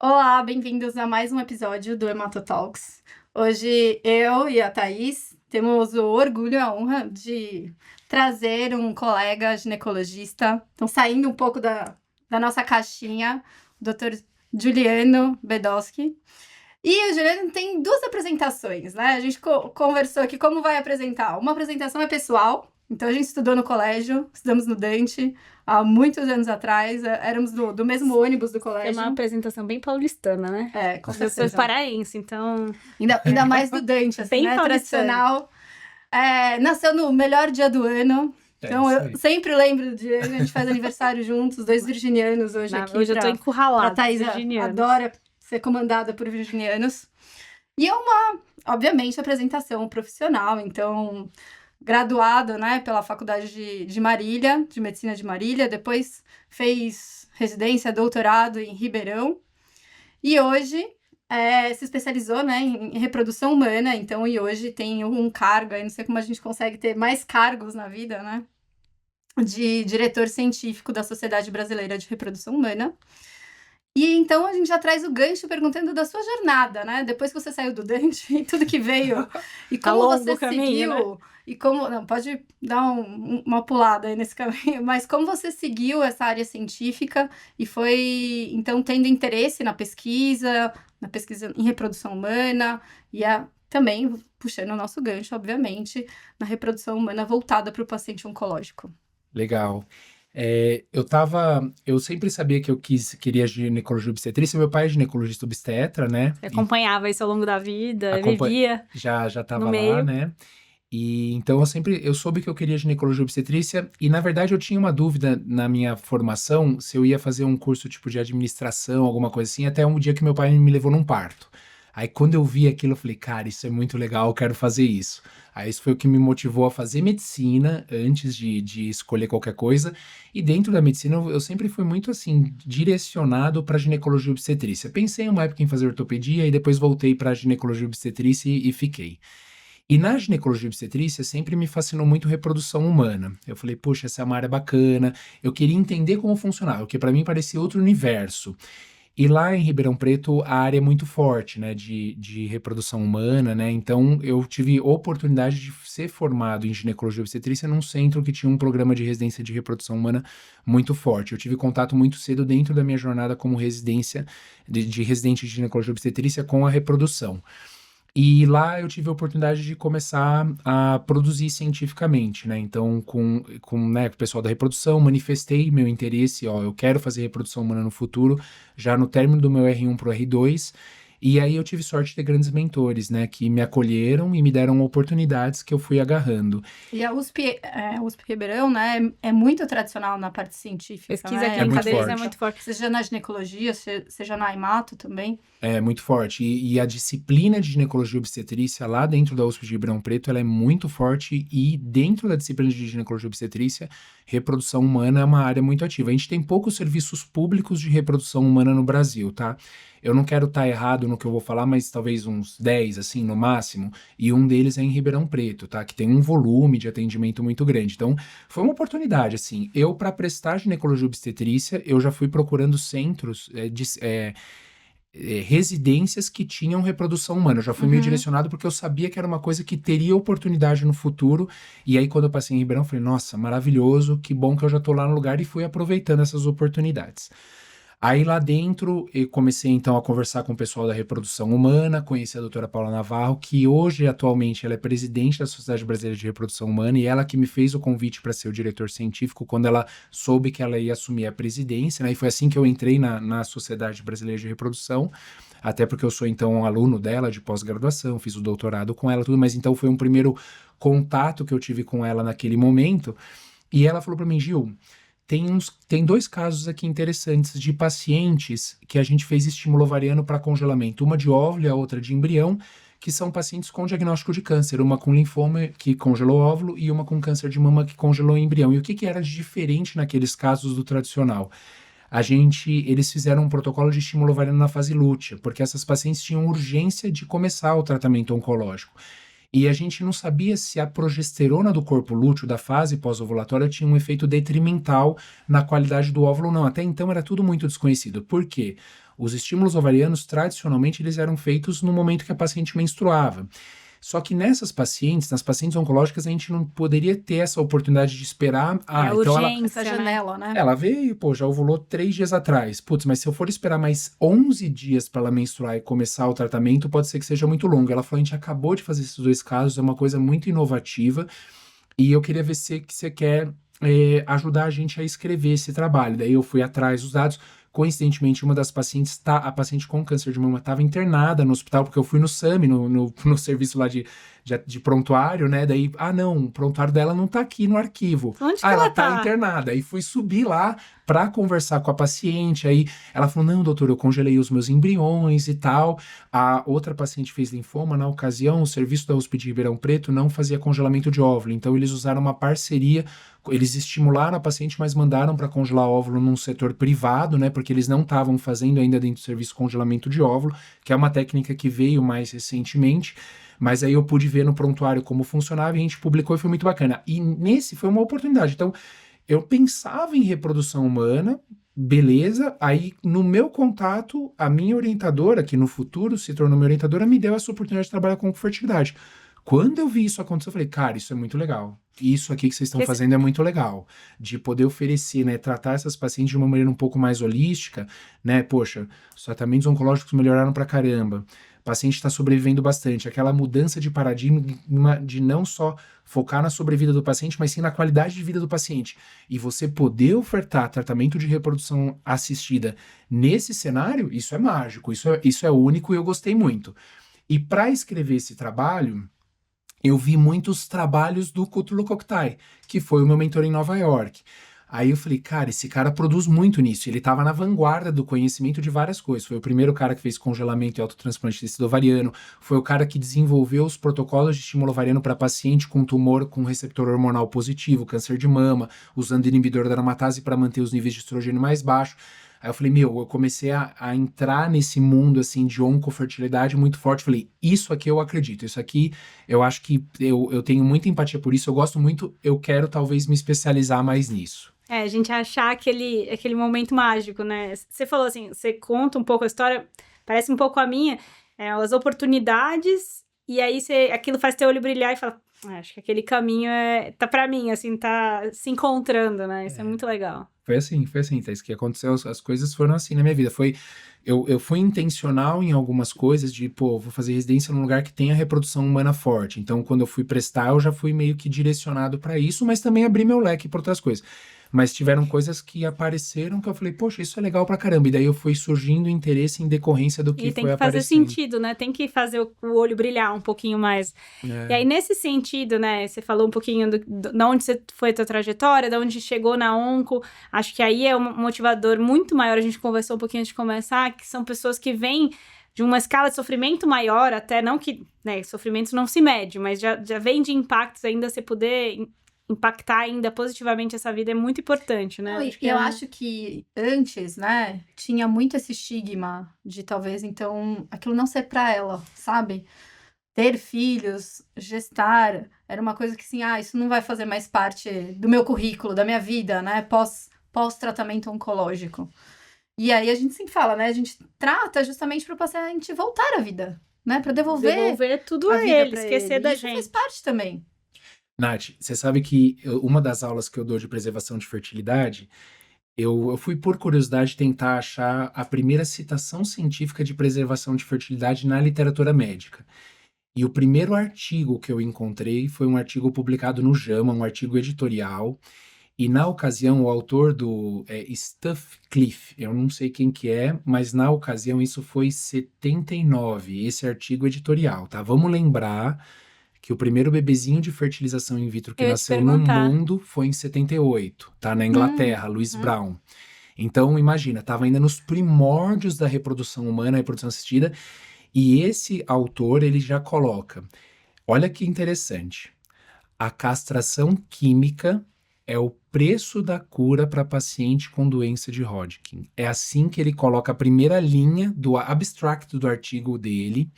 Olá, bem-vindos a mais um episódio do Hematotalks. Hoje eu e a Thaís temos o orgulho e a honra de trazer um colega ginecologista. Então, saindo um pouco da nossa caixinha, o Dr. Juliano Bedowski. E o Juliano tem duas apresentações, né? A gente conversou aqui como vai apresentar. Uma apresentação é pessoal, então a gente estudou no colégio, estudamos no Dante há muitos anos atrás, éramos do mesmo ônibus do É colégio. uma apresentação bem paulistana, né? É, com Eu sou certeza. paraense, então... Ainda mais do Dante, assim, Bem né? paulistano. Tradicional. Nasceu no melhor dia do ano. Então, isso eu aí. sempre lembro do dia, a gente faz aniversário juntos, dois virginianos hoje Não, aqui. hoje eu tô A encurralada, Thaís virginianos. adora ser comandada por virginianos. E é uma, obviamente, apresentação profissional, então, graduado, né, pela Faculdade de Marília, de Medicina de Marília, depois fez residência, doutorado em Ribeirão, e hoje se especializou, né, em reprodução humana, então, e hoje tem um cargo, aí não sei como a gente consegue ter mais cargos na vida, né, de diretor científico da Sociedade Brasileira de Reprodução Humana. E então a gente já traz o gancho perguntando da sua jornada, né? Depois que você saiu do Dante e tudo que veio, e Tá como longo você o caminho, seguiu, né? e como. Não, pode dar uma pulada aí nesse caminho, mas como você seguiu essa área científica e foi, então, tendo interesse na pesquisa em reprodução humana, e também puxando o nosso gancho, obviamente, na reprodução humana voltada para o paciente oncológico. Legal. Eu sempre sabia que queria ginecologia obstetrícia. Meu pai é ginecologista obstetra, né? Você acompanhava isso ao longo da vida, vivia Já no estava lá, meio. né? E então eu soube que eu queria ginecologia obstetrícia e na verdade eu tinha uma dúvida na minha formação se eu ia fazer um curso tipo de administração, alguma coisa assim, até um dia que meu pai me levou num parto. Aí quando eu vi aquilo, eu falei, cara, isso é muito legal, eu quero fazer isso. Aí isso foi o que me motivou a fazer medicina antes de escolher qualquer coisa. E dentro da medicina eu sempre fui muito assim, direcionado para ginecologia obstetrícia. Pensei uma época em fazer ortopedia e depois voltei para ginecologia obstetrícia e fiquei. E na ginecologia obstetrícia sempre me fascinou muito reprodução humana. Eu falei, poxa, essa é uma área bacana. Eu queria entender como funcionava, porque para mim parecia outro universo. E lá em Ribeirão Preto a área é muito forte, né, de reprodução humana, né? Então eu tive oportunidade de ser formado em ginecologia obstetrícia num centro que tinha um programa de residência de reprodução humana muito forte. Eu tive contato muito cedo dentro da minha jornada como residência de residente de ginecologia obstetrícia com a reprodução. E lá eu tive a oportunidade de começar a produzir cientificamente, né? Então, com o pessoal da reprodução, manifestei meu interesse, ó, eu quero fazer reprodução humana no futuro, já no término do meu R1 pro R2. E aí eu tive sorte de ter grandes mentores, né? Que me acolheram e me deram oportunidades que eu fui agarrando. E a USP Ribeirão, né, é muito tradicional na parte científica, Pesquisa né? clínica muito deles forte. é muito forte. Seja na ginecologia, seja na hemato também. É muito forte. E a disciplina de ginecologia obstetrícia lá dentro da USP de Ribeirão Preto, ela é muito forte e dentro da disciplina de ginecologia obstetrícia, reprodução humana é uma área muito ativa. A gente tem poucos serviços públicos de reprodução humana no Brasil, tá? Eu não quero estar errado no que eu vou falar, mas talvez uns 10, assim, no máximo, e um deles é em Ribeirão Preto, tá? Que tem um volume de atendimento muito grande. Então, foi uma oportunidade, assim. Eu, para prestar ginecologia obstetrícia, eu já fui procurando centros residências que tinham reprodução humana. Eu já fui meio direcionado porque eu sabia que era uma coisa que teria oportunidade no futuro. E aí, quando eu passei em Ribeirão, eu falei, nossa, maravilhoso, que bom que eu já tô lá no lugar e fui aproveitando essas oportunidades. Aí lá dentro eu comecei então a conversar com o pessoal da reprodução humana, conheci a doutora Paula Navarro, que hoje atualmente ela é presidente da Sociedade Brasileira de Reprodução Humana e ela que me fez o convite para ser o diretor científico quando ela soube que ela ia assumir a presidência, né? E foi assim que eu entrei na Sociedade Brasileira de Reprodução, até porque eu sou então um aluno dela de pós-graduação, fiz o doutorado com ela, tudo, mas então foi um primeiro contato que eu tive com ela naquele momento. E ela falou para mim, Gil, tem dois casos aqui interessantes de pacientes que a gente fez estímulo ovariano para congelamento, uma de óvulo e a outra de embrião, que são pacientes com diagnóstico de câncer, uma com linfoma que congelou óvulo e uma com câncer de mama que congelou embrião. E o que era de diferente naqueles casos do tradicional? Eles fizeram um protocolo de estímulo ovariano na fase lútea, porque essas pacientes tinham urgência de começar o tratamento oncológico. E a gente não sabia se a progesterona do corpo lúteo da fase pós-ovulatória tinha um efeito detrimental na qualidade do óvulo ou não. Até então era tudo muito desconhecido. Por quê? Os estímulos ovarianos, tradicionalmente, eles eram feitos no momento que a paciente menstruava. Só que nessas pacientes, nas pacientes oncológicas, a gente não poderia ter essa oportunidade de esperar. Então urgência, Essa janela, né? ela veio, pô, já ovulou 3 dias atrás. Putz, mas se eu for esperar mais 11 dias para ela menstruar e começar o tratamento, pode ser que seja muito longo. Ela falou, a gente acabou de fazer esses 2 casos, é uma coisa muito inovativa. E eu queria ver se você quer ajudar a gente a escrever esse trabalho. Daí eu fui atrás dos dados. Coincidentemente, uma das pacientes, a paciente com câncer de mama estava internada no hospital, porque eu fui no SAMI, no serviço lá de prontuário, né? Daí, não, o prontuário dela não tá aqui no arquivo. Onde que ela ela tá tá? internada. Aí fui subir lá para conversar com a paciente. Aí ela falou: não, doutor, eu congelei os meus embriões e tal. A outra paciente fez linfoma. Na ocasião, o serviço da USP de Ribeirão Preto não fazia congelamento de óvulo. Então, eles usaram uma parceria. Eles estimularam a paciente, mas mandaram para congelar óvulo num setor privado, né? Porque eles não estavam fazendo ainda dentro do serviço congelamento de óvulo, que é uma técnica que veio mais recentemente. Mas aí eu pude ver no prontuário como funcionava e a gente publicou e foi muito bacana. E nesse foi uma oportunidade. Então, eu pensava em reprodução humana, beleza. Aí, no meu contato, a minha orientadora, que no futuro se tornou minha orientadora, me deu essa oportunidade de trabalhar com fertilidade. Quando eu vi isso acontecer, eu falei, cara, isso é muito legal. Isso aqui que vocês estão fazendo é muito legal. De poder oferecer, né, tratar essas pacientes de uma maneira um pouco mais holística, né? Poxa, os tratamentos oncológicos melhoraram pra caramba. O paciente está sobrevivendo bastante. Aquela mudança de paradigma de não só focar na sobrevida do paciente, mas sim na qualidade de vida do paciente. E você poder ofertar tratamento de reprodução assistida nesse cenário, isso é mágico, isso é único e eu gostei muito. E para escrever esse trabalho, eu vi muitos trabalhos do Cthulhu Coktai, que foi o meu mentor em Nova York. Aí eu falei, cara, esse cara produz muito nisso. Ele estava na vanguarda do conhecimento de várias coisas. Foi o primeiro cara que fez congelamento e autotransplante de tecido ovariano. Foi o cara que desenvolveu os protocolos de estímulo ovariano para paciente com tumor com receptor hormonal positivo, câncer de mama, usando inibidor da aromatase para manter os níveis de estrogênio mais baixos. Aí eu falei, eu comecei a entrar nesse mundo, assim, de oncofertilidade muito forte. Falei, isso aqui eu acredito, isso aqui eu acho que eu tenho muita empatia por isso, eu gosto muito, eu quero talvez me especializar mais nisso. A gente achar aquele momento mágico, né? Você falou assim, você conta um pouco a história, parece um pouco a minha, as oportunidades, e aí aquilo faz teu olho brilhar e fala, acho que aquele caminho tá pra mim, assim, tá se encontrando, né? Isso é muito legal. Foi assim, Thaís, que aconteceu, as coisas foram assim na minha vida. Eu fui intencional em algumas coisas de, vou fazer residência num lugar que tenha reprodução humana forte. Então, quando eu fui prestar, eu já fui meio que direcionado para isso, mas também abri meu leque para outras coisas. Mas tiveram coisas que apareceram que eu falei, poxa, isso é legal pra caramba. E daí eu fui surgindo interesse em decorrência do que E tem foi que fazer aparecendo. sentido, né? Tem que fazer o olho brilhar um pouquinho mais. E aí, nesse sentido, né? Você falou um pouquinho de onde foi a tua trajetória, de onde chegou na onco. Acho que aí é um motivador muito maior. A gente conversou um pouquinho antes de começar, que são pessoas que vêm de uma escala de sofrimento maior, até não que, né, sofrimento não se mede, mas já vem de impactos ainda, você poder impactar ainda positivamente essa vida é muito importante, né? Eu acho que antes, né, tinha muito esse estigma de talvez, então, aquilo não ser pra ela, sabe? Ter filhos, gestar, era uma coisa que assim, isso não vai fazer mais parte do meu currículo, da minha vida, né, pós-tratamento oncológico. E aí a gente sempre fala, né, a gente trata justamente pro paciente voltar à vida, né, pra devolver tudo a a vida ele, pra esquecer ele. da Isso gente. faz parte também. Nath, você sabe que uma das aulas que eu dou de preservação de fertilidade, eu fui por curiosidade tentar achar a primeira citação científica de preservação de fertilidade na literatura médica. E o primeiro artigo que eu encontrei foi um artigo publicado no JAMA, um artigo editorial. E na ocasião, o autor Stutcliffe, eu não sei quem que é, mas na ocasião isso foi 79, esse artigo editorial, tá? Vamos lembrar que o primeiro bebezinho de fertilização in vitro que Eu ia te nasceu no perguntar. mundo foi em 78, tá? Na Inglaterra, Louis Brown. Então, imagina, estava ainda nos primórdios da reprodução humana, reprodução assistida, e esse autor, ele já coloca, olha que interessante, a castração química é o preço da cura para paciente com doença de Hodgkin. É assim que ele coloca a primeira linha do abstract do artigo dele.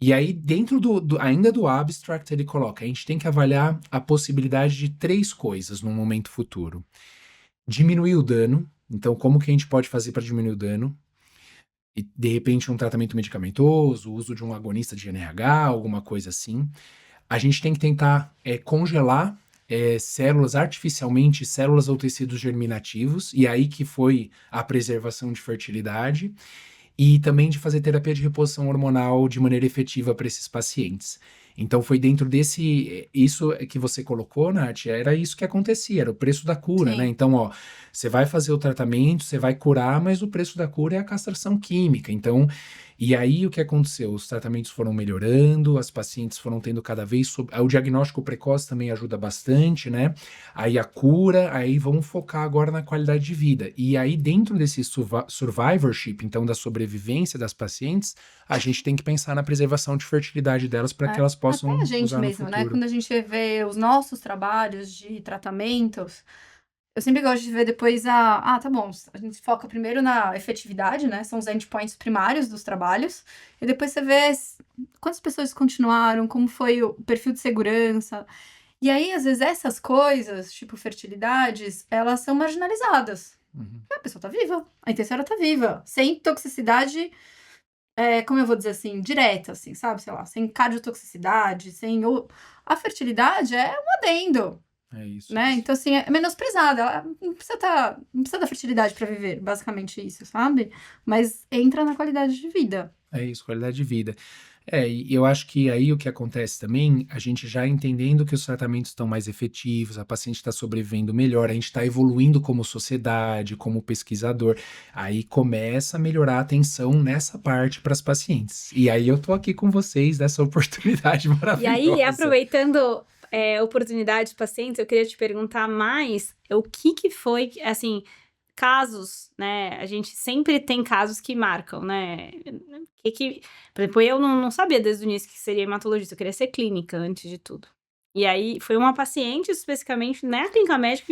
E aí, dentro ainda do abstract, ele coloca, a gente tem que avaliar a possibilidade de 3 coisas no momento futuro. Diminuir o dano, então como que a gente pode fazer para diminuir o dano? E, de repente, um tratamento medicamentoso, o uso de um agonista de NRH, alguma coisa assim. A gente tem que tentar congelar células artificialmente, células ou tecidos germinativos, e aí que foi a preservação de fertilidade, e também de fazer terapia de reposição hormonal de maneira efetiva para esses pacientes. Então foi dentro isso que você colocou, Nath, era isso que acontecia, era o preço da cura, né? Sim. Então, ó, você vai fazer o tratamento, você vai curar, mas o preço da cura é a castração química. Então, e aí o que aconteceu? Os tratamentos foram melhorando, as pacientes foram tendo cada vez... O diagnóstico precoce também ajuda bastante, né? Aí a cura, aí vamos focar agora na qualidade de vida. E aí dentro desse survivorship, então da sobrevivência das pacientes, a gente tem que pensar na preservação de fertilidade delas para que elas possam Até a gente usar no mesmo, né? futuro. Quando a gente vê os nossos trabalhos de tratamentos, eu sempre gosto de ver depois tá bom, a gente foca primeiro na efetividade, né? São os endpoints primários dos trabalhos. E depois você vê quantas pessoas continuaram, como foi o perfil de segurança. E aí, às vezes, essas coisas, tipo fertilidades, elas são marginalizadas. Uhum. A pessoa tá viva, a intenção tá viva, sem toxicidade, como eu vou dizer assim, direta, assim, sabe? Sei lá, sem cardiotoxicidade, sem... A fertilidade é um adendo. É isso. Né? Então, assim, é menosprezada. Ela não precisa da fertilidade para viver, basicamente isso, sabe? Mas entra na qualidade de vida. É isso, qualidade de vida. E eu acho que aí o que acontece também, a gente já entendendo que os tratamentos estão mais efetivos, a paciente está sobrevivendo melhor, a gente está evoluindo como sociedade, como pesquisador, aí começa a melhorar a atenção nessa parte para as pacientes. E aí eu tô aqui com vocês nessa oportunidade E maravilhosa. aí, aproveitando oportunidades pacientes, eu queria te perguntar mais o que foi, assim, casos, né? A gente sempre tem casos que marcam, né? Por exemplo, eu não sabia desde o início que seria hematologista, eu queria ser clínica antes de tudo. E aí, foi uma paciente, especificamente, na clínica médica,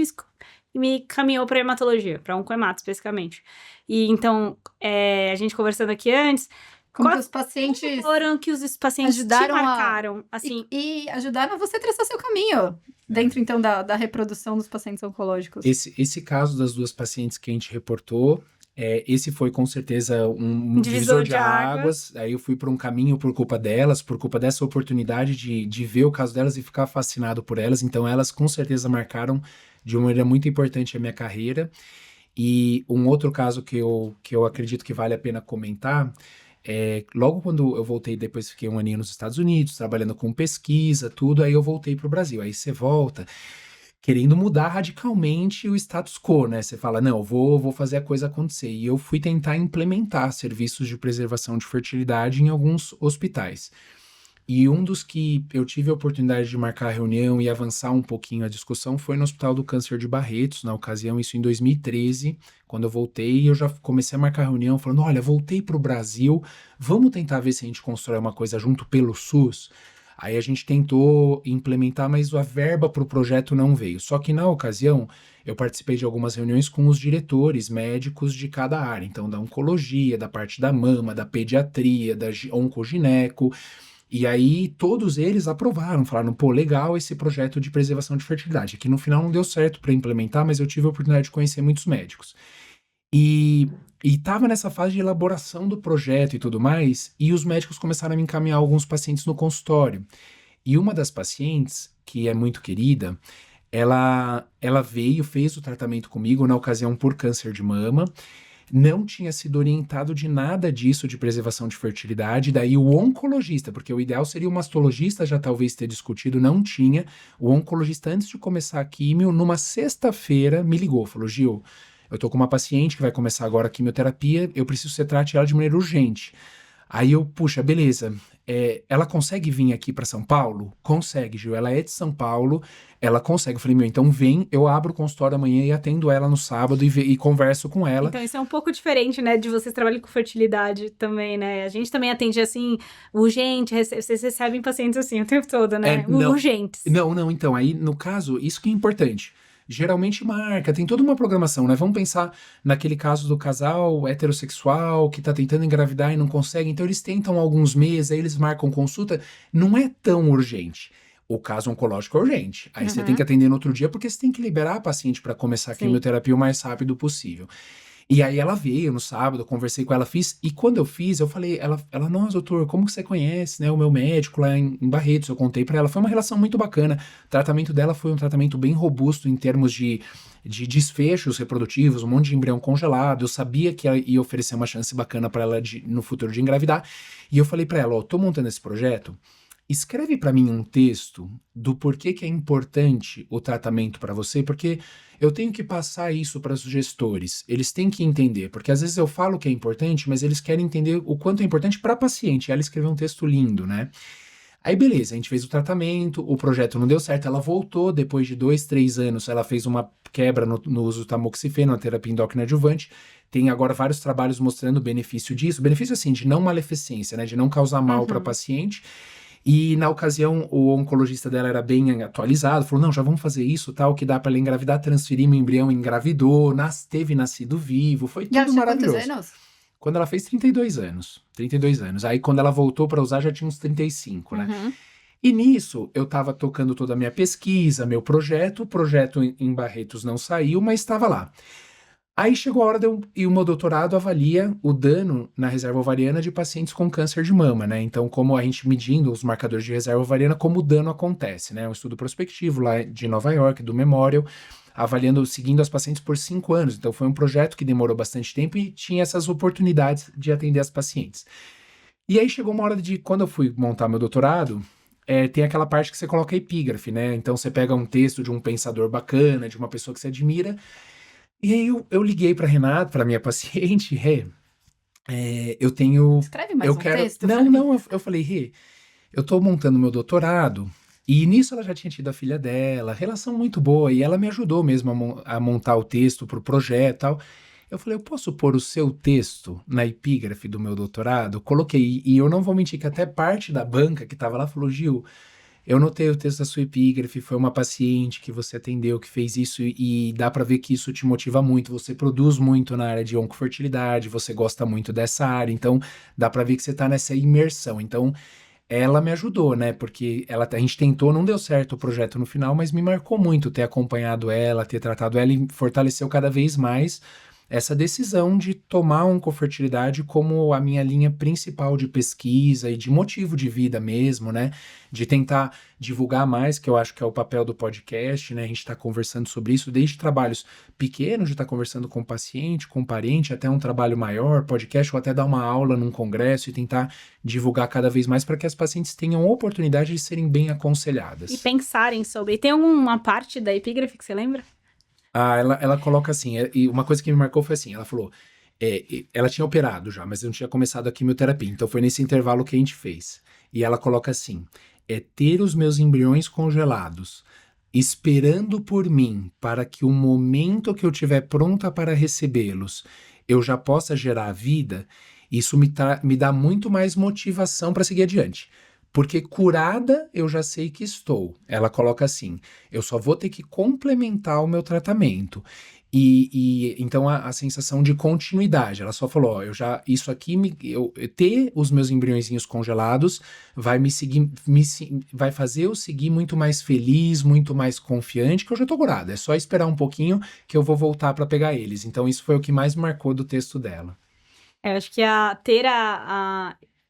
que me caminhou para hematologia, para oncohemato, especificamente. E então, a gente conversando aqui antes... Como que os pacientes foram que os pacientes ajudaram te marcaram, assim... E ajudaram a você traçar seu caminho dentro, então, da reprodução dos pacientes oncológicos. Esse caso das 2 pacientes que a gente reportou, esse foi com certeza um divisor de águas. Aí eu fui por um caminho por culpa delas, por culpa dessa oportunidade de ver o caso delas e ficar fascinado por elas. Então elas com certeza marcaram de uma maneira muito importante a minha carreira. E um outro caso que eu acredito que vale a pena comentar... logo quando eu voltei, depois fiquei um aninho nos Estados Unidos, trabalhando com pesquisa, tudo, aí eu voltei pro Brasil. Aí você volta querendo mudar radicalmente o status quo, né? Você fala, não, vou fazer a coisa acontecer. E eu fui tentar implementar serviços de preservação de fertilidade em alguns hospitais. E um dos que eu tive a oportunidade de marcar a reunião e avançar um pouquinho a discussão foi no Hospital do Câncer de Barretos, na ocasião, isso em 2013, quando eu voltei, eu já comecei a marcar a reunião falando, olha, voltei para o Brasil, vamos tentar ver se a gente constrói uma coisa junto pelo SUS? Aí a gente tentou implementar, mas a verba para o projeto não veio. Só que na ocasião, eu participei de algumas reuniões com os diretores médicos de cada área, então da oncologia, da parte da mama, da pediatria, da oncogineco. E aí todos eles aprovaram, falaram, pô, legal esse projeto de preservação de fertilidade, que no final não deu certo para implementar, mas eu tive a oportunidade de conhecer muitos médicos. E estava nessa fase de elaboração do projeto e tudo mais, e os médicos começaram a me encaminhar alguns pacientes no consultório. E uma das pacientes, que é muito querida, ela veio, fez o tratamento comigo na ocasião por câncer de mama, não tinha sido orientado de nada disso de preservação de fertilidade, daí o oncologista, porque o ideal seria o mastologista já talvez ter discutido, não tinha, o oncologista antes de começar a químio, numa sexta-feira, me ligou, falou, Gil, eu tô com uma paciente que vai começar agora a quimioterapia, eu preciso que você trate ela de maneira urgente. Aí eu, puxa, beleza, ela consegue vir aqui para São Paulo? Consegue, Gil, ela é de São Paulo, ela consegue. Eu falei, então vem, eu abro o consultório amanhã e atendo ela no sábado e converso com ela. Então isso é um pouco diferente, né, de vocês trabalharem com fertilidade também, né? A gente também atende, assim, urgente, vocês recebem pacientes assim o tempo todo, né? Urgentes. Não, então, aí no caso, isso que é importante. geralmente marca, tem toda uma programação, né? Vamos pensar naquele caso do casal heterossexual que tá tentando engravidar e não consegue, então eles tentam alguns meses, aí eles marcam consulta, não é tão urgente. O caso oncológico é urgente. Aí você tem que atender no outro dia porque você tem que liberar a paciente para começar a quimioterapia o mais rápido possível. E aí ela veio no sábado, eu conversei com ela, fiz, e quando eu fiz, eu falei, ela, nossa, doutor, como que você conhece, né, o meu médico lá em Barretos, eu contei pra ela, foi uma relação muito bacana, o tratamento dela foi um tratamento bem robusto em termos de desfechos reprodutivos, um monte de embrião congelado, eu sabia que ela ia oferecer uma chance bacana pra ela no futuro de engravidar, e eu falei pra ela, ó, tô montando esse projeto, escreve pra mim um texto do porquê que é importante o tratamento pra você, porque eu tenho que passar isso para os gestores. Eles têm que entender, porque às vezes eu falo que é importante, mas eles querem entender o quanto é importante para a paciente. Ela escreveu um texto lindo, né? Aí beleza, a gente fez o tratamento, o projeto não deu certo, ela voltou depois de 2, 3 anos, ela fez uma quebra no uso do tamoxifeno, a terapia endócrina adjuvante. Tem agora vários trabalhos mostrando o benefício disso. Benefício assim, de não maleficência, né? De não causar mal para a paciente. E na ocasião, o oncologista dela era bem atualizado, falou, não, já vamos fazer isso, tal, que dá pra ela engravidar, transferimos o embrião, engravidou, teve nascido vivo, foi tudo maravilhoso. Quantos anos? Quando ela fez 32 anos, 32 anos. Aí quando ela voltou pra usar, já tinha uns 35, né? E nisso, eu tava tocando toda a minha pesquisa, meu projeto, o projeto em Barretos não saiu, mas estava lá. Aí chegou a hora e o meu doutorado avalia o dano na reserva ovariana de pacientes com câncer de mama, né? Então, como a gente medindo os marcadores de reserva ovariana, como o dano acontece, né? Um estudo prospectivo lá de Nova York, do Memorial, seguindo as pacientes por 5 anos. Então, foi um projeto que demorou bastante tempo e tinha essas oportunidades de atender as pacientes. E aí chegou uma hora quando eu fui montar meu doutorado, tem aquela parte que você coloca epígrafe, né? Então, você pega um texto de um pensador bacana, de uma pessoa que você admira. E aí eu liguei pra Renata, pra minha paciente, eu tenho... Escreve mais texto. Eu falei, eu tô montando meu doutorado, e nisso ela já tinha tido a filha dela, relação muito boa, e ela me ajudou mesmo a montar o texto pro projeto e tal. Eu falei, eu posso pôr o seu texto na epígrafe do meu doutorado? Coloquei, e eu não vou mentir que até parte da banca que tava lá falou, Gil, eu notei o texto da sua epígrafe, foi uma paciente que você atendeu, que fez isso, e dá pra ver que isso te motiva muito, você produz muito na área de oncofertilidade, você gosta muito dessa área, então dá pra ver que você tá nessa imersão. Então, ela me ajudou, né, porque a gente tentou, não deu certo o projeto no final, mas me marcou muito ter acompanhado ela, ter tratado ela e fortaleceu cada vez mais essa decisão de tomar a oncofertilidade como a minha linha principal de pesquisa e de motivo de vida mesmo, né? De tentar divulgar mais, que eu acho que é o papel do podcast, né? A gente está conversando sobre isso, desde trabalhos pequenos, de estar conversando com o paciente, com o parente, até um trabalho maior, podcast, ou até dar uma aula num congresso e tentar divulgar cada vez mais para que as pacientes tenham a oportunidade de serem bem aconselhadas. E pensarem sobre. E tem alguma parte da epígrafe que você lembra? Ela coloca assim, e uma coisa que me marcou foi assim, ela falou, ela tinha operado já, mas não tinha começado a quimioterapia, então foi nesse intervalo que a gente fez. E ela coloca assim, ter os meus embriões congelados, esperando por mim, para que o momento que eu estiver pronta para recebê-los, eu já possa gerar vida, isso me dá muito mais motivação para seguir adiante. Porque curada eu já sei que estou. Ela coloca assim, eu só vou ter que complementar o meu tratamento. E então a sensação de continuidade, ela só falou, ó, isso aqui, ter os meus embriõezinhos congelados vai vai fazer eu seguir muito mais feliz, muito mais confiante, que eu já tô curada. É só esperar um pouquinho que eu vou voltar para pegar eles. Então isso foi o que mais marcou do texto dela. Eu acho que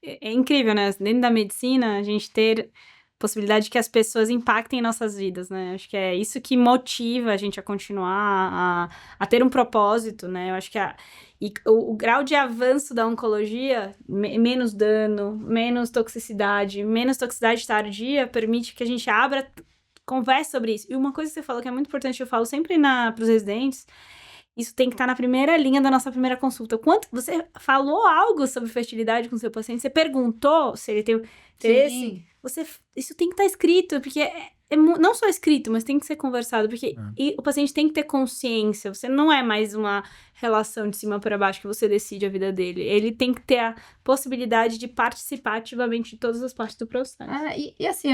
é incrível, né? Dentro da medicina, a gente ter possibilidade de que as pessoas impactem nossas vidas, né? Acho que é isso que motiva a gente a continuar, a ter um propósito, né? Eu acho que o grau de avanço da oncologia, menos dano, menos toxicidade tardia, permite que a gente converse sobre isso. E uma coisa que você falou que é muito importante, eu falo sempre para os residentes, isso tem que estar na primeira linha da nossa primeira consulta. Quanto você falou algo sobre fertilidade com seu paciente, você perguntou se ele tem interesse, isso tem que estar escrito, porque não só escrito, mas tem que ser conversado, porque o paciente tem que ter consciência, você não é mais uma relação de cima para baixo que você decide a vida dele, ele tem que ter a possibilidade de participar ativamente de todas as partes do processo. E assim,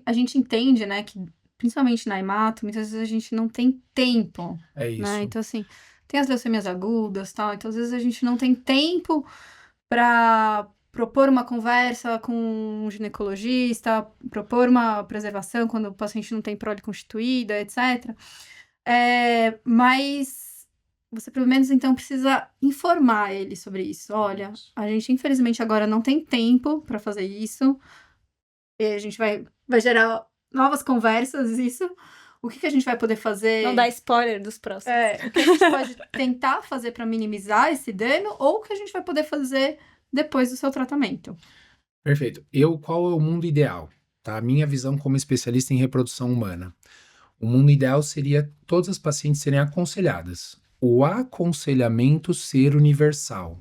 a gente entende, né, que principalmente na hemato, muitas vezes a gente não tem tempo, É né? isso. Então, assim, tem as leucemias agudas e tal, então às vezes a gente não tem tempo para propor uma conversa com um ginecologista, propor uma preservação quando o paciente não tem prole constituída, etc. Mas você pelo menos então precisa informar ele sobre isso. Olha, a gente infelizmente agora não tem tempo para fazer isso. E a gente vai gerar novas conversas, isso. O que a gente vai poder fazer? Não dá spoiler dos próximos. O que a gente pode tentar fazer para minimizar esse dano ou o que a gente vai poder fazer depois do seu tratamento. Perfeito. Qual é o mundo ideal? Tá? A minha visão como especialista em reprodução humana. O mundo ideal seria todas as pacientes serem aconselhadas. O aconselhamento ser universal.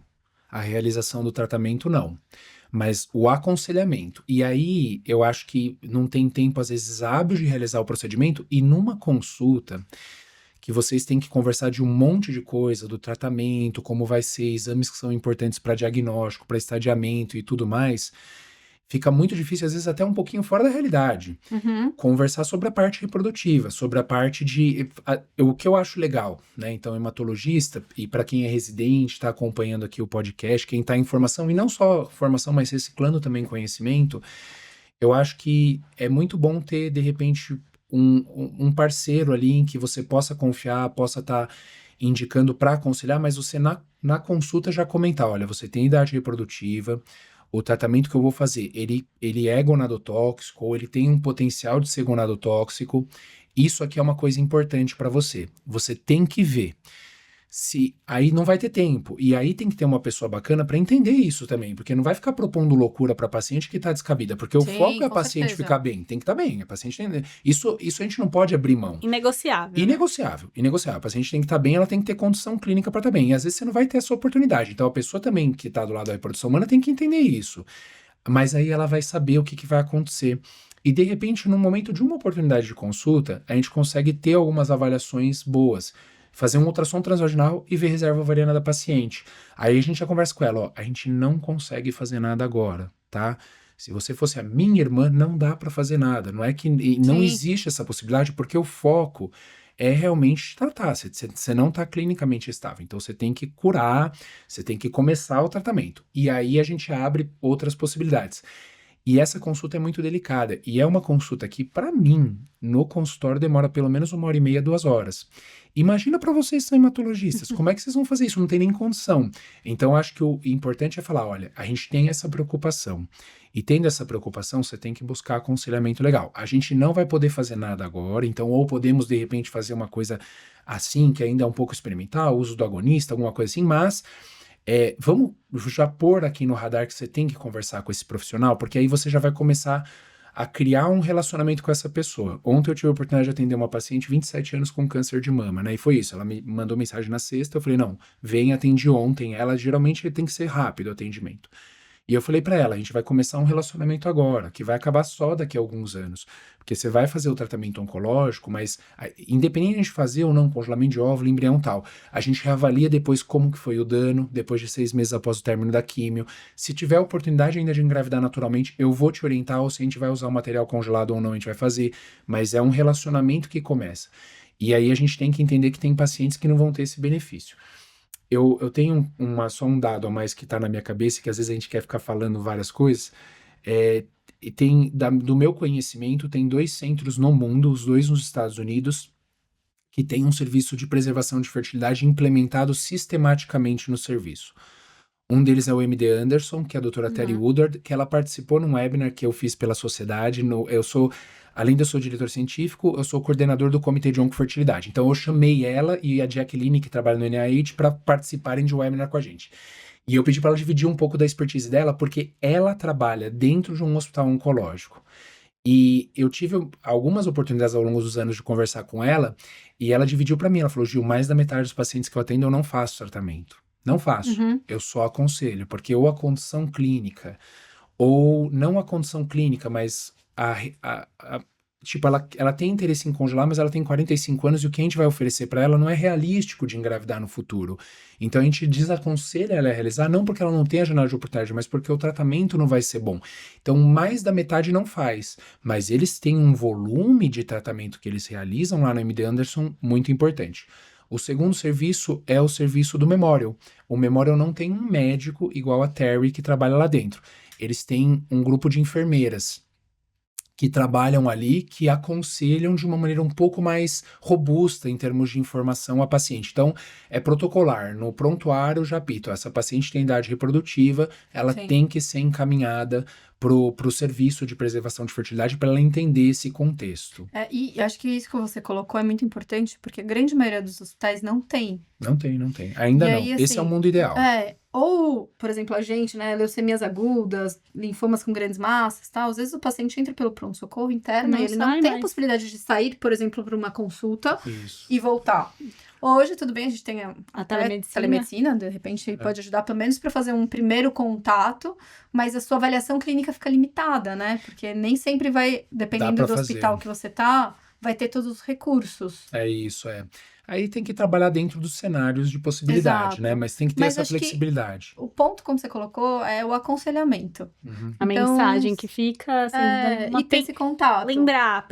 A realização do tratamento, não. Mas o aconselhamento. E aí, eu acho que não tem tempo, às vezes, hábil de realizar o procedimento. E numa consulta, que vocês têm que conversar de um monte de coisa, do tratamento, como vai ser, exames que são importantes para diagnóstico, para estadiamento e tudo mais, fica muito difícil, às vezes até um pouquinho fora da realidade. Conversar sobre a parte reprodutiva, sobre a parte de... o que eu acho legal, né? Então, hematologista, e para quem é residente, está acompanhando aqui o podcast, quem está em formação, e não só formação, mas reciclando também conhecimento, eu acho que é muito bom ter, de repente, um parceiro ali em que você possa confiar, possa estar indicando para aconselhar, mas você na consulta já comentar, olha, você tem idade reprodutiva, o tratamento que eu vou fazer, ele é gonadotóxico, ou ele tem um potencial de ser gonadotóxico, isso aqui é uma coisa importante para você. Você tem que ver. Aí não vai ter tempo. E aí tem que ter uma pessoa bacana para entender isso também, porque não vai ficar propondo loucura para paciente que tá descabida, porque o foco é a paciente ficar bem, tem que estar bem, a paciente isso a gente não pode abrir mão. Inegociável. Inegociável. A paciente tem que estar bem, ela tem que ter condição clínica para estar bem. E às vezes você não vai ter essa oportunidade. Então a pessoa também que tá do lado da reprodução humana tem que entender isso. Mas aí ela vai saber o que vai acontecer. E de repente, no momento de uma oportunidade de consulta, a gente consegue ter algumas avaliações boas. Fazer um ultrassom transvaginal e ver reserva ovariana da paciente. Aí a gente já conversa com ela, ó, a gente não consegue fazer nada agora, tá? Se você fosse a minha irmã, não dá para fazer nada. Não é que não existe essa possibilidade, porque o foco é realmente tratar. Você não está clinicamente estável, então você tem que curar, você tem que começar o tratamento. E aí a gente abre outras possibilidades. E essa consulta é muito delicada. E é uma consulta que, para mim, no consultório demora pelo menos 1h30, 2 horas. Imagina para vocês que são hematologistas, como é que vocês vão fazer isso? Não tem nem condição. Então, acho que o importante é falar, olha, a gente tem essa preocupação. E tendo essa preocupação, você tem que buscar aconselhamento legal. A gente não vai poder fazer nada agora, então ou podemos, de repente, fazer uma coisa assim, que ainda é um pouco experimental, uso do agonista, alguma coisa assim, mas... vamos já pôr aqui no radar que você tem que conversar com esse profissional, porque aí você já vai começar a criar um relacionamento com essa pessoa. Ontem eu tive a oportunidade de atender uma paciente, 27 anos, com câncer de mama, né? E foi isso, ela me mandou mensagem na sexta, eu falei, não, vem, atendi ontem. Ela geralmente tem que ser rápido o atendimento. E eu falei pra ela, a gente vai começar um relacionamento agora, que vai acabar só daqui a alguns anos. Porque você vai fazer o tratamento oncológico, mas independente de fazer ou não congelamento de óvulo, embrião e tal, a gente reavalia depois como que foi o dano, depois de 6 meses após o término da químio. Se tiver oportunidade ainda de engravidar naturalmente, eu vou te orientar, ou se a gente vai usar o material congelado ou não, a gente vai fazer. Mas é um relacionamento que começa. E aí a gente tem que entender que tem pacientes que não vão ter esse benefício. Eu tenho só um dado a mais que está na minha cabeça, que às vezes a gente quer ficar falando várias coisas. E do meu conhecimento, tem 2 centros no mundo, os 2 nos Estados Unidos, que tem um serviço de preservação de fertilidade implementado sistematicamente no serviço. Um deles é o MD Anderson, que é a doutora Terry Woodard, que ela participou num webinar que eu fiz pela sociedade. Além de eu ser diretor científico, eu sou coordenador do Comitê de Oncofertilidade. Então eu chamei ela e a Jacqueline, que trabalha no NIH, para participarem de um webinar com a gente. E eu pedi para ela dividir um pouco da expertise dela, porque ela trabalha dentro de um hospital oncológico. E eu tive algumas oportunidades ao longo dos anos de conversar com ela, e ela dividiu para mim, ela falou, Gil, mais da metade dos pacientes que eu atendo eu não faço tratamento. Não faço, eu só aconselho, porque ou a condição clínica, ou não a condição clínica, mas tipo, ela tem interesse em congelar, mas ela tem 45 anos e o que a gente vai oferecer para ela não é realístico de engravidar no futuro. Então a gente desaconselha ela a realizar, não porque ela não tem a janela de oportunidade, mas porque o tratamento não vai ser bom. Então mais da metade não faz, mas eles têm um volume de tratamento que eles realizam lá no MD Anderson muito importante. O segundo serviço é o serviço do Memorial. O Memorial não tem um médico igual a Terry que trabalha lá dentro. Eles têm um grupo de enfermeiras que trabalham ali, que aconselham de uma maneira um pouco mais robusta em termos de informação a paciente. Então, é protocolar. No prontuário, já apito, essa paciente tem idade reprodutiva, ela Sim. tem que ser encaminhada pro serviço de preservação de fertilidade para ela entender esse contexto. E acho que isso que você colocou é muito importante, porque a grande maioria dos hospitais não tem. Não tem. Ainda E não. aí, Esse é o assim, mundo ideal. ou, por exemplo, a gente, né, leucemias agudas, linfomas com grandes massas, tal, às vezes o paciente entra pelo pronto-socorro interno Não e ele não sai tem a mais. possibilidade de sair, por exemplo, para uma consulta Isso. e voltar. Hoje, tudo bem, a gente tem A até telemedicina. telemedicina, de repente ele pode ajudar pelo menos para fazer um primeiro contato, mas a sua avaliação clínica fica limitada, né? Porque nem sempre vai, dependendo pra do hospital fazer. que você tá, vai ter todos os recursos. É isso, é. Aí tem que trabalhar dentro dos cenários de possibilidade, né? Exato. Mas tem que ter Mas essa acho que flexibilidade. o ponto, como você colocou, é o aconselhamento. Uhum. A Então, mensagem que fica, assim, e ter esse contato. lembrar,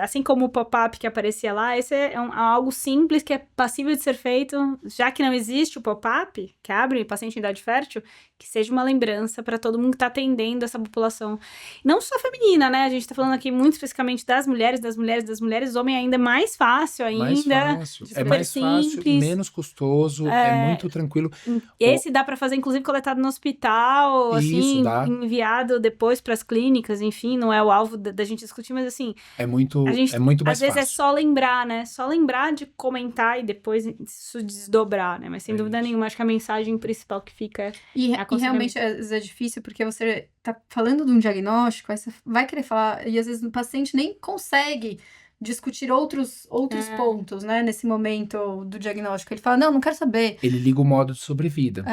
assim como o pop-up que aparecia lá, esse é algo simples que é passível de ser feito, já que não existe o pop-up, que abre paciente em idade fértil, que seja uma lembrança para todo mundo que tá atendendo essa população. Não só feminina, né? A gente tá falando aqui muito especificamente das mulheres, homem ainda é mais fácil ainda. Mais fácil. É super mais fácil, simples. menos custoso, é muito tranquilo. Esse dá para fazer, inclusive, coletado no hospital, Isso, assim, dá. enviado depois para as clínicas, enfim, não é o alvo da gente discutir, mas assim, É muito, a gente, é muito mais às vezes fácil. é só lembrar, né? Só lembrar de comentar e depois isso desdobrar, né? Mas sem É dúvida isso. nenhuma, acho que a mensagem principal que fica é E aconselhamento. realmente às vezes é difícil porque você tá falando de um diagnóstico, aí você vai querer falar, e às vezes o paciente nem consegue discutir outros pontos, né, nesse momento do diagnóstico. Ele fala, não quero saber. Ele liga o modo de sobrevida.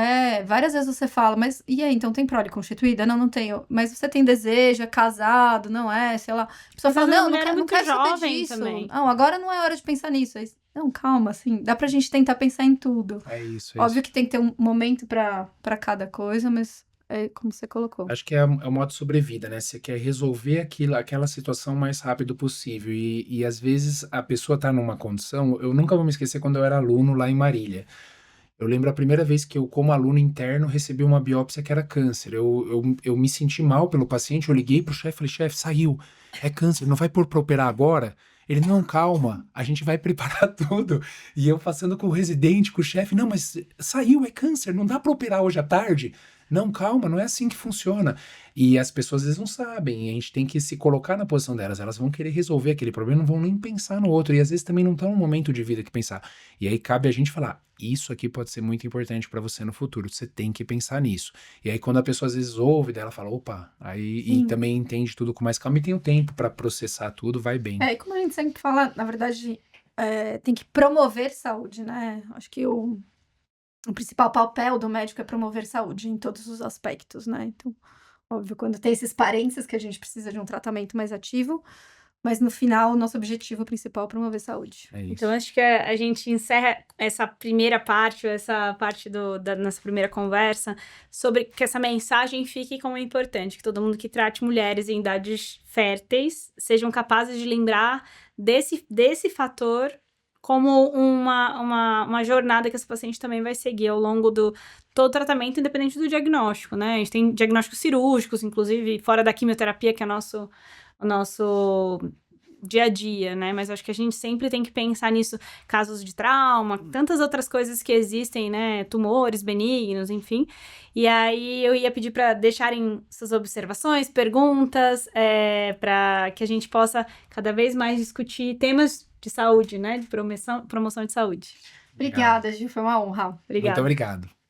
Várias vezes você fala, mas e aí, então tem prole constituída? Não tenho. Mas você tem desejo, é casado, não é, sei lá. A pessoa Mas fala, às vezes a não mulher é quero, muito saber jovem disso. também. Não, agora não é hora de pensar nisso. Aí, não, calma, assim, dá pra gente tentar pensar em tudo. É isso. Óbvio que tem que ter um momento pra cada coisa, mas é como você colocou. Acho que é o modo de sobrevida, né? Você quer resolver aquela situação o mais rápido possível. E às vezes a pessoa tá numa condição. Eu nunca vou me esquecer quando eu era aluno lá em Marília. Eu lembro a primeira vez que eu, como aluno interno, recebi uma biópsia que era câncer. Eu me senti mal pelo paciente, eu liguei pro chefe e falei, chefe, saiu, é câncer, não vai pôr pra operar agora? Ele, não, calma, a gente vai preparar tudo. E eu passando com o residente, com o chefe, não, mas saiu, é câncer, não dá pra operar hoje à tarde? Não, calma, não é assim que funciona. E as pessoas às vezes não sabem, e a gente tem que se colocar na posição delas, elas vão querer resolver aquele problema, não vão nem pensar no outro, e às vezes também não estão no momento de vida que pensar. E aí cabe a gente falar, isso aqui pode ser muito importante para você no futuro, você tem que pensar nisso. E aí quando a pessoa às vezes ouve, daí ela fala, opa, aí e também entende tudo com mais calma e tem o tempo para processar tudo, vai bem. E como a gente sempre fala, na verdade, tem que promover saúde, né? Acho que o principal papel do médico é promover saúde em todos os aspectos, né? Então, óbvio, quando tem esses parênteses que a gente precisa de um tratamento mais ativo, mas no final, o nosso objetivo principal é promover saúde. É isso. Então, acho que a gente encerra essa primeira parte, essa parte da nossa primeira conversa, sobre que essa mensagem fique como importante, que todo mundo que trate mulheres em idades férteis sejam capazes de lembrar desse fator como uma jornada que essa paciente também vai seguir ao longo todo o tratamento, independente do diagnóstico, né? A gente tem diagnósticos cirúrgicos, inclusive, fora da quimioterapia, que é o nosso dia a dia, né? Mas acho que a gente sempre tem que pensar nisso, casos de trauma, tantas outras coisas que existem, né? Tumores benignos, enfim. E aí eu ia pedir para deixarem suas observações, perguntas, para que a gente possa cada vez mais discutir temas de saúde, né? De promoção de saúde. Obrigada, Gil, foi uma honra. Obrigada. Muito obrigado.